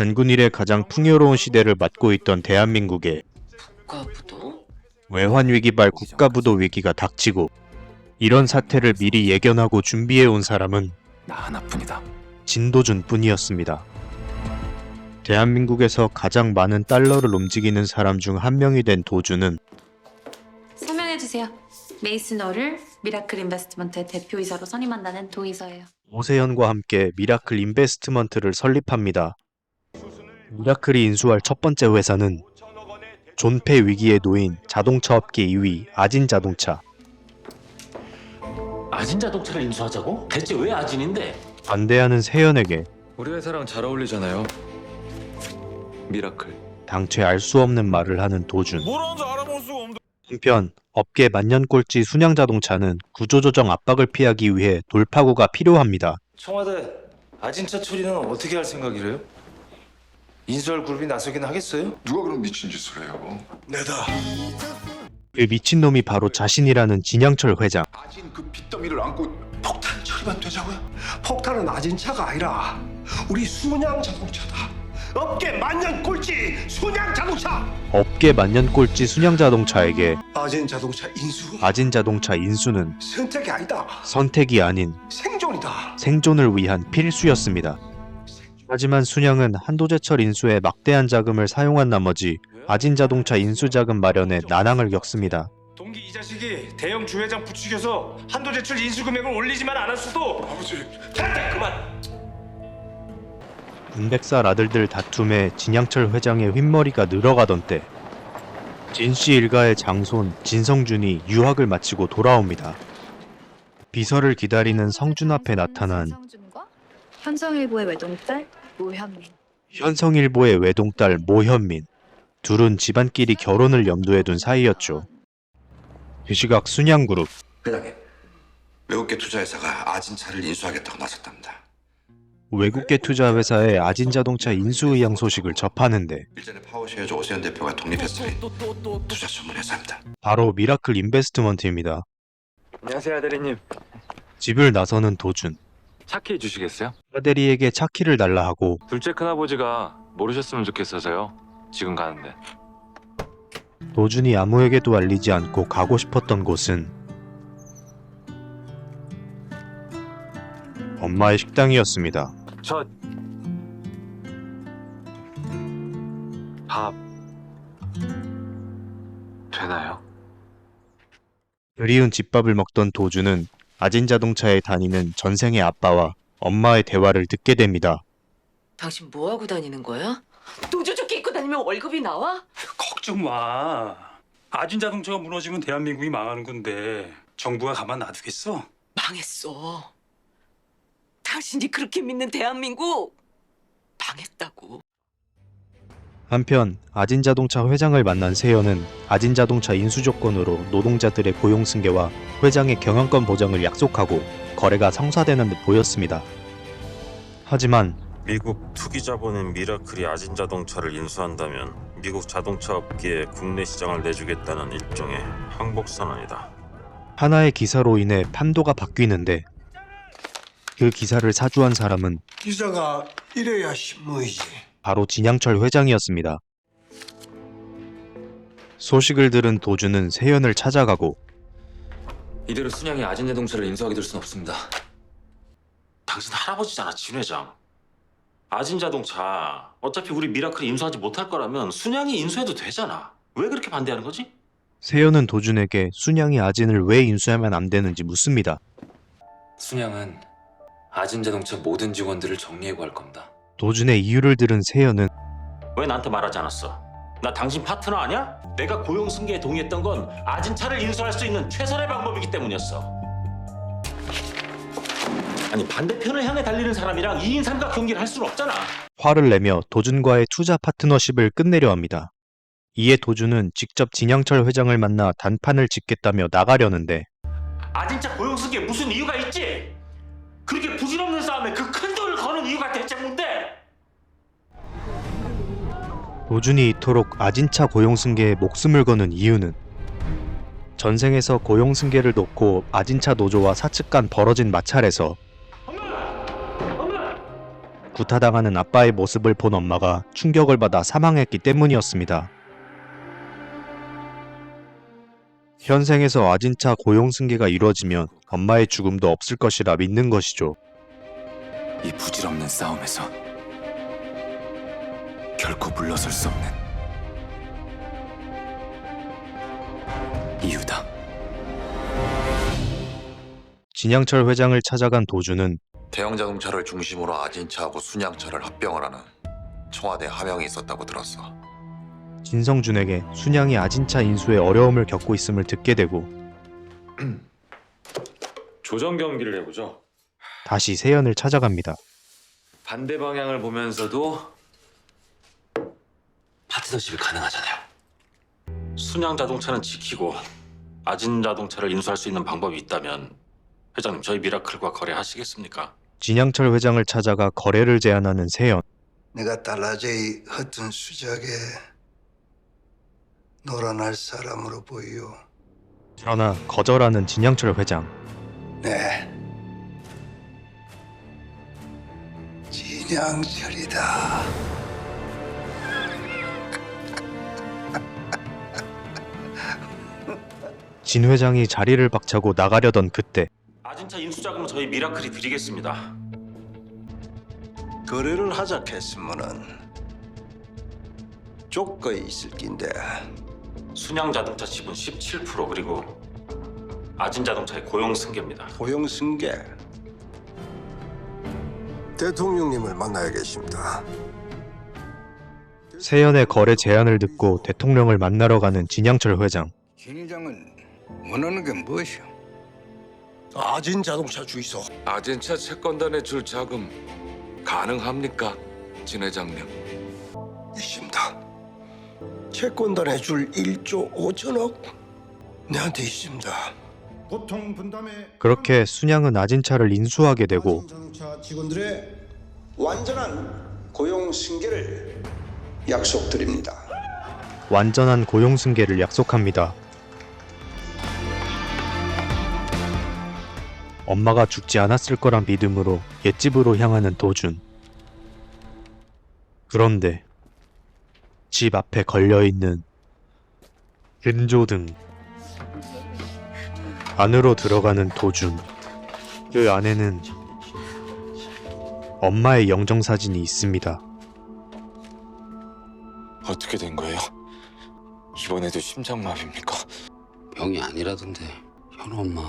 단군 이래 가장 풍요로운 시대를 맞고 있던 대한민국에 국가부도? 외환위기발 국가부도 위기가 닥치고 이런 사태를 미리 예견하고 준비해온 사람은 나 하나뿐이다. 진도준 뿐이었습니다. 대한민국에서 가장 많은 달러를 움직이는 사람 중 한 명이 된 도준은 설명해주세요. 메이슨어를 미라클 인베스트먼트의 대표이사로 선임한다는 도의서예요. 오세현과 함께 미라클 인베스트먼트를 설립합니다. 미라클이 인수할 첫 번째 회사는 존폐 위기에 놓인 자동차 업계 2위 아진자동차. 아진자동차를 인수하자고? 대체 왜 아진인데? 반대하는 세연에게 우리 회사랑 잘 어울리잖아요. 미라클. 당최 알 수 없는 말을 하는 도준. 뭐라는지 알아볼 수가 없는데. 한편 업계 만년꼴찌 순양자동차는 구조조정 압박을 피하기 위해 돌파구가 필요합니다. 청와대 아진차 처리는 어떻게 할 생각이래요? 인수할 그룹이 나서긴 하겠어요? 누가 그런 미친 짓을 해요? 내다. 그 미친놈이 바로 자신이라는 진양철 회장. 아진 그 빚더미를 안고 폭탄 처리만 되자고요? 폭탄은 아진차가 아니라 우리 순양 자동차다. 업계 만년 꼴찌 순양 자동차. 업계 만년꼴찌 순양자동차에게 아진 자동차 인수 아진자동차 인수는 선택이 아니다. 선택이 아닌 생존이다. 생존을 위한 필수였습니다. 하지만 순양은 한도제철 인수에 막대한 자금을 사용한 나머지 아진자동차 인수자금 마련에 난항을 겪습니다. 동기 이 자식이 대형 주회장 부추겨서 한도제철 인수 금액을 올리지만 않았어도 아버지 그만. 은백살 아들들 다툼에 진양철 회장의 휜머리가 늘어가던 때 진씨 일가의 장손 진성준이 유학을 마치고 돌아옵니다. 비서를 기다리는 성준 앞에 나타난 성준과 현성일보의 외동딸 모현민. 현성일보의 외동딸 모현민. 둘은 집안끼리 결혼을 염두에 둔 사이였죠. 그 시각 순양그룹. 회장님, 외국계 투자회사가 아진차를 인수하겠다고 나섰답니다. 외국계 투자회사의 아진자동차 인수 의향 소식을 접하는데 일전에 파워쉐어즈 오세현 대표가 독립했을 투자 전문 회사입니다. 바로 미라클 인베스트먼트입니다. 안녕하세요, 대리님. 집을 나서는 도준. 차키 주시겠어요? 아대리에게 차키를 달라 하고 둘째 큰아버지가 모르셨으면 좋겠어서요. 지금 가는데. 도준이 아무에게도 알리지 않고 가고 싶었던 곳은 엄마의 식당이었습니다. 저... 밥... 되나요? 그리운 집밥을 먹던 도준은 아진자동차에 다니는 전생의 아빠와 엄마의 대화를 듣게 됩니다. 당신 뭐하고 다니는 거야? 노조조끼 입고 다니면 월급이 나와? 걱정 마. 아진자동차가 무너지면 대한민국이 망하는 건데 정부가 가만 놔두겠어? 망했어. 당신이 그렇게 믿는 대한민국 망했다고. 한편 아진자동차 회장을 만난 세연은 아진자동차 인수 조건으로 노동자들의 고용 승계와 회장의 경영권 보장을 약속하고 거래가 성사되는 듯 보였습니다. 하지만 미국 투기자본인 미라클이 아진자동차를 인수한다면 미국 자동차 업계에 국내 시장을 내주겠다는 일종의 항복선언이다. 하나의 기사로 인해 판도가 바뀌는데 그 기사를 사주한 사람은 기사가 이래야 신문이지. 바로 진양철 회장이었습니다. 소식을 들은 도준은 세연을 찾아가고 이대로 순양이 아진자동차를 인수하게 될 순 없습니다. 당신 할아버지잖아, 진 회장. 아진자동차 어차피 우리 미라클이 인수하지 못할 거라면 순양이 인수해도 되잖아. 왜 그렇게 반대하는 거지? 세연은 도준에게 순양이 아진을 왜 인수하면 안 되는지 묻습니다. 순양은 아진자동차 모든 직원들을 정리해고 할 겁니다. 도준의 이유를 들은 세연은 왜 나한테 말하지 않았어? 나 당신 파트너 아니야? 내가 고용 승계에 동의했던 건 아진차를 인수할 수 있는 최선의 방법이기 때문이었어. 아니 반대편을 향해 달리는 사람이랑 2인 삼각 경기를 할 수는 없잖아. 화를 내며 도준과의 투자 파트너십을 끝내려 합니다. 이에 도준은 직접 진양철 회장을 만나 단판을 짓겠다며 나가려는데 아진차 고용 승계에 무슨 이유가 있지? 그렇게 부질없는 싸움에 그 큰 돈을 거는 이유가 대체 뭔데? 도준이 이토록 아진차 고용승계에 목숨을 거는 이유는 전생에서 고용승계를 놓고 아진차 노조와 사측 간 벌어진 마찰에서 구타당하는 아빠의 모습을 본 엄마가 충격을 받아 사망했기 때문이었습니다. 현생에서 아진차 고용 승계가 이루어지면 엄마의 죽음도 없을 것이라 믿는 것이죠. 이 부질없는 싸움에서 결코 물러설 수 없는 이유다. 진양철 회장을 찾아간 도주는 대형 자동차를 중심으로 아진차하고 순양차를 합병을 하는 청와대 하명이 있었다고 들었어. 진성준에게 순양이 아진차 인수에 어려움을 겪고 있음을 듣게 되고 조정 경기를 해보죠. 다시 세연을 찾아갑니다. 반대 방향을 보면서도 파트너십이 가능하잖아요. 순양 자동차는 지키고 아진 자동차를 인수할 수 있는 방법이 있다면 회장님 저희 미라클과 거래하시겠습니까? 진양철 회장을 찾아가 거래를 제안하는 세연. 내가 달라제이 허튼 수작에 놀아날 사람으로 보이요. 그러나 거절하는 진양철 회장. 네, 진양철이다. 진 회장이 자리를 박차고 나가려던 그때 아진차 인수 자금 저희 미라클이 드리겠습니다. 거래를 하자 했으면은 조건이 있을 낀데. 순양 자동차 지분 17% 그리고 아진 자동차의 고용 승계입니다. 고용 승계. 대통령님을 만나야겠습니다. 세연의 거래 제안을 듣고 대통령을 만나러 가는 진양철 회장. 진 회장은 원하는 게 무엇이오? 아진 자동차 주이소. 아젠차 채권단에 줄 자금 가능합니까, 진 회장님? 있습니다. 채권단에 줄 1조 5천억 내한테 있습니다. 고통 분담에 그렇게 순양은 아진차를 인수하게 되고 자동차 직원들의 완전한 고용 승계를 약속드립니다. 완전한 고용 승계를 약속합니다. 엄마가 죽지 않았을 거란 믿음으로 옛집으로 향하는 도준. 그런데 집 앞에 걸려있는 근조등. 안으로 들어가는 도준. 그 안에는 엄마의 영정사진이 있습니다. 어떻게 된 거예요? 이번에도 심장마비입니까? 병이 아니라던데 현우 엄마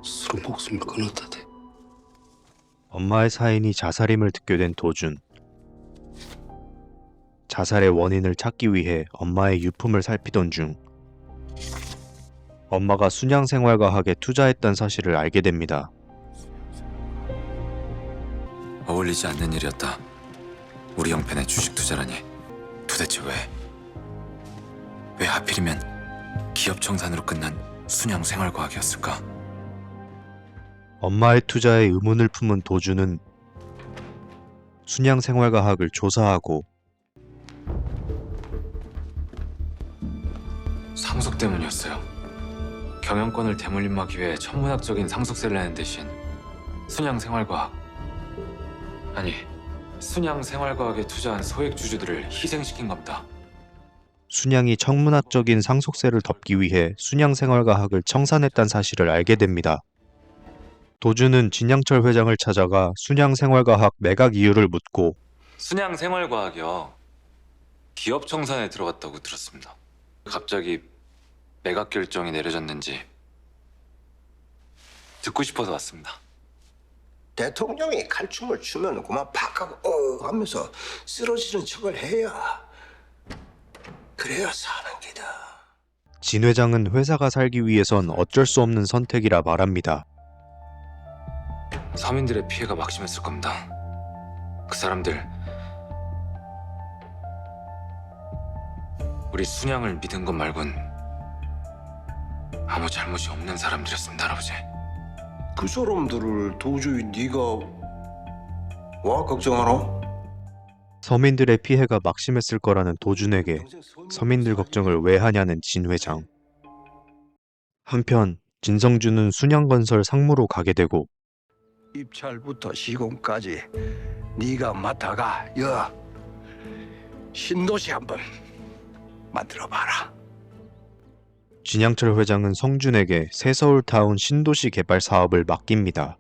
스스로 목숨을 끊었다대. 엄마의 사인이 자살임을 듣게 된 도준. 자살의 원인을 찾기 위해 엄마의 유품을 살피던 중 엄마가 순양생활과학에 투자했던 사실을 알게 됩니다. 어울리지 않는 일이었다. 우리 형편의 주식 투자라니. 도대체 왜 하필이면 기업 청산으로 끝난 순양생활과학이었을까? 엄마의 투자에 의문을 품은 도준은 순양생활과학을 조사하고 상속 때문이었어요. 경영권을 대물림하기 위해 천문학적인 상속세를 내는 대신 순양생활과학, 아니 순양생활과학에 투자한 소액 주주들을 희생시킨 겁니다. 순양이 천문학적인 상속세를 덮기 위해 순양생활과학을 청산했다는 사실을 알게 됩니다. 도준은 진양철 회장을 찾아가 순양생활과학 매각 이유를 묻고 순양생활과학이요. 기업 청산에 들어갔다고 들었습니다. 갑자기 매각 결정이 내려졌는지 듣고 싶어서 왔습니다. 대통령이 칼춤을 추면 그만 팍 하고 하면서 쓰러지는 척을 해야 그래야 사는 기다. 진 회장은 회사가 살기 위해선 어쩔 수 없는 선택이라 말합니다. 서민들의 피해가 막심했을 겁니다. 그 사람들 우리 순양을 믿은 것 말곤 아무 잘못이 없는 사람들이었습니다, 할아버지. 그 사람들을 도저히 네가 와 걱정하노? 서민들의 피해가 막심했을 거라는 도준에게 서민들 걱정을 왜 하냐는 진 회장. 한편 진성준은 순양건설 상무로 가게 되고 입찰부터 시공까지 네가 맡아가. 신도시 한번 만들어봐라. 진양철 회장은 성준에게 새서울타운 신도시 개발 사업을 맡깁니다.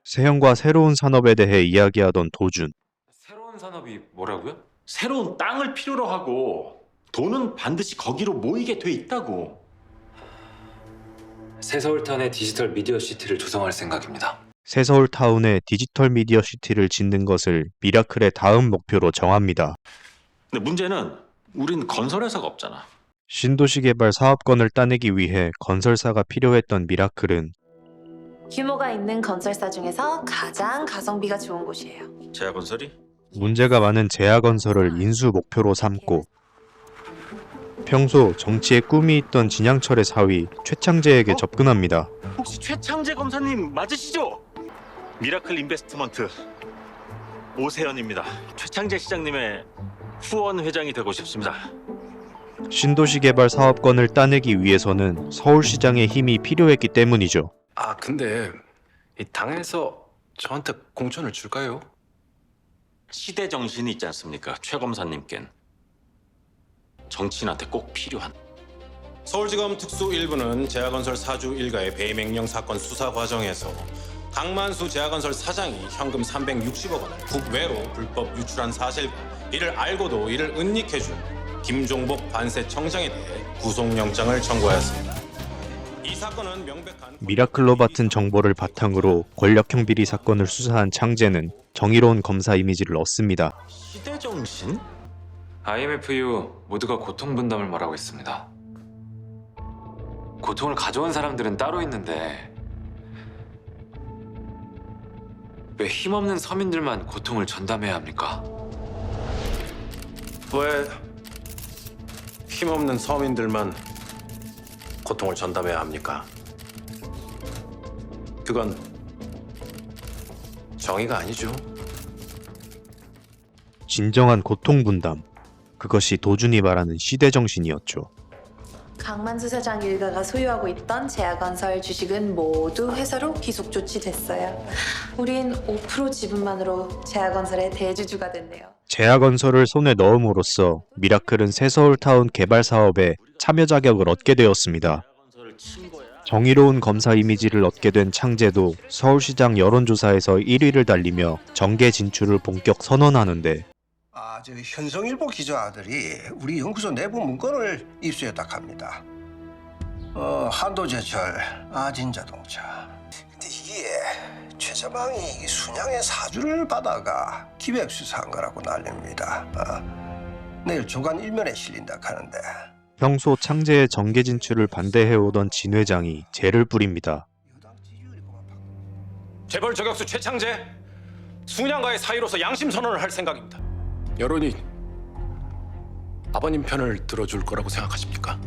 세형과 새로운 산업에 대해 이야기하던 도준. 새로운 산업이 뭐라고요? 새로운 땅을 필요로 하고 돈은 반드시 거기로 모이게 돼 있다고. 새서울타운의 디지털 미디어 시티를 조성할 생각입니다. 새서울타운의 디지털 미디어 시티를 짓는 것을 미라클의 다음 목표로 정합니다. 근데 문제는 우린 건설회사가 없잖아. 신도시 개발 사업권을 따내기 위해 건설사가 필요했던 미라클은 규모가 있는 건설사 중에서 가장 가성비가 좋은 곳이에요. 제약건설이? 문제가 많은 제약건설을 인수 목표로 삼고 평소 정치에 꿈이 있던 진양철의 사위 최창재에게 접근합니다. 혹시 최창재 검사님 맞으시죠? 미라클 인베스트먼트 오세현입니다. 최창재 시장님의 후원 회장이 되고 싶습니다. 신도시 개발 사업권을 따내기 위해서는 서울시장의 힘이 필요했기 때문이죠. 근데 이 당에서 저한테 공천을 줄까요? 시대 정신이 있지 않습니까? 최 검사님께는 정치인한테 꼭 필요한. 서울지검 특수 1부는 제약건설 사주 일가의 배임 횡령 사건 수사 과정에서 강만수 제약건설 사장이 현금 360억 원을 국외로 불법 유출한 사실과 이를 알고도 이를 은닉해준 김종복 관세청장에 대해 구속영장을 청구하였습니다. 이 사건은 명백한 미라클로 맡은 정보를 바탕으로 권력형 비리 사건을 수사한 창재는 정의로운 검사 이미지를 얻습니다. 시대 정신? IMF 이후 모두가 고통 분담을 말하고 있습니다. 고통을 가져온 사람들은 따로 있는데 왜 힘없는 서민들만 고통을 전담해야 합니까? 왜 힘없는 서민들만 고통을 전담해야 합니까? 그건 정의가 아니죠. 진정한 고통 분담. 그것이 도준이 말하는 시대 정신이었죠. 강만수 사장 일가가 소유하고 있던 제약건설 주식은 모두 회사로 귀속 조치됐어요. 우린 5% 지분만으로 제약건설의 대주주가 됐네요. 제약건설을 손에 넣음으로써 미라클은 새서울타운 개발 사업에 참여 자격을 얻게 되었습니다. 정의로운 검사 이미지를 얻게 된 창재도 서울시장 여론조사에서 1위를 달리며 정계 진출을 본격 선언하는데 현성일보 기자들이 우리 연구소 내부 문건을 입수했다 합니다. 한도제철, 아진자동차. 근데 이게 최서방이 순양의 사주를 받아가 기획수사한 거라고 난립니다. 내일 조간 일면에 실린다 하는데. 평소 창재의 정계 진출을 반대해오던 진 회장이 죄를 뿌립니다. 재벌 저격수 최창재, 순양과의 사이로서 양심 선언을 할 생각입니다. 여론이 아버님 편을 들어줄 거라고 생각하십니까?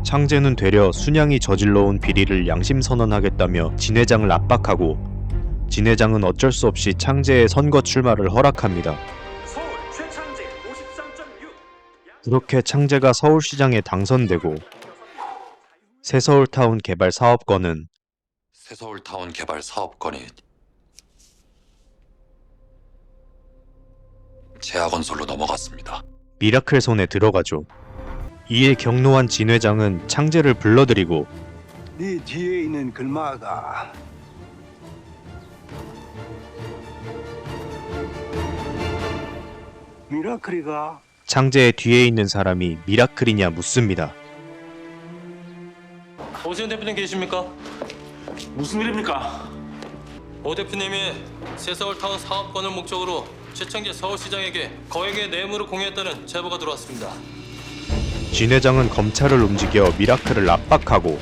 창재는 되려 순양이 저질러온 비리를 양심 선언하겠다며 진 회장을 압박하고 진 회장은 어쩔 수 없이 창재의 선거 출마를 허락합니다. 그렇게 창재가 서울시장에 당선되고 새서울타운 개발 사업권은 새서울타운 개발 사업권이 제약건설로 넘어갔습니다. 미라클 손에 들어가죠. 이에 격노한 진 회장은 창재를 불러들이고 네 뒤에 있는 글마가 미라클이가? 창재의 뒤에 있는 사람이 미라클이냐 묻습니다. 오세훈 대표님 계십니까? 무슨 일입니까? 오 대표님이 새서울타운 사업권을 목적으로 최창재 서울시장에게 거액의 뇌물을 공유했다는 제보가 들어왔습니다. 진 회장은 검찰을 움직여 미라클을 압박하고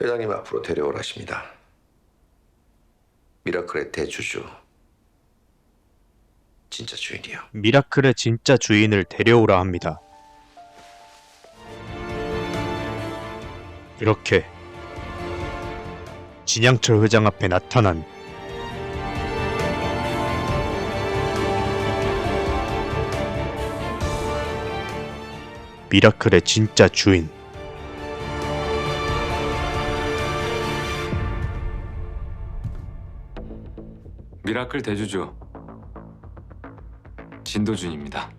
회장님 앞으로 데려오라십니다. 미라클의 대주주, 진짜 주인이요. 미라클의 진짜 주인을 데려오라 합니다. 이렇게 진양철 회장 앞에 나타난 미라클의 진짜 주인. 미라클 대주주 진도준입니다.